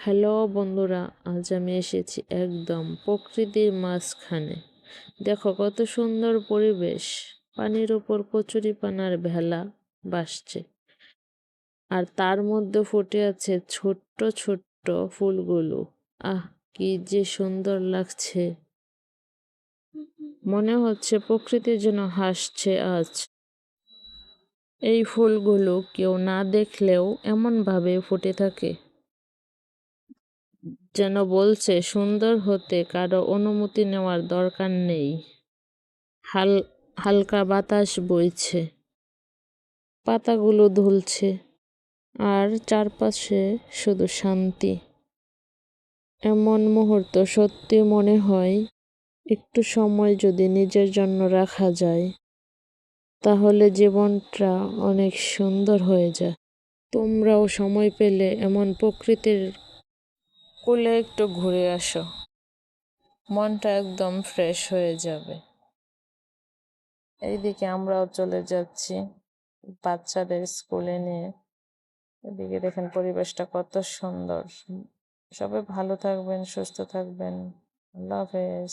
Hello বন্ধুরা, আজ আমি এসেছি একদম প্রকৃতির মাঝখানে। দেখো কত সুন্দর পরিবেশ। পানির ওপর কচুরিপানার ভেলা ভাসছে, আর তার মধ্যে ফুটে আছে ছোট্ট ছোট্ট ফুলগুলো। আহ, কি যে সুন্দর লাগছে! মনে হচ্ছে প্রকৃতির জন্য হাসছে আজ। এই ফুলগুলো কেউ না দেখলেও এমন ভাবে ফুটে থাকে, যেন বলছে সুন্দর হতে কারো অনুমতি নেওয়ার দরকার নেই। হাল হালকা বাতাস বইছে, পাতাগুলো দুলছে, আর চারপাশে শুধু শান্তি। এমন মুহূর্ত সত্যি মনে হয় একটু সময় যদি নিজের জন্য রাখা যায়, তাহলে জীবনটা অনেক সুন্দর হয়ে যায়। তোমরাও সময় পেলে এমন প্রকৃতির কোলে একটু ঘুরে আসো, মনটা একদম ফ্রেশ হয়ে যাবে। এইদিকে আমরাও চলে যাচ্ছি বাচ্চাদের স্কুলে নিয়ে। এদিকে দেখেন পরিবেশটা কত সুন্দর। সবাই ভালো থাকবেন, সুস্থ থাকবেন। আল্লাহ হাফেজ।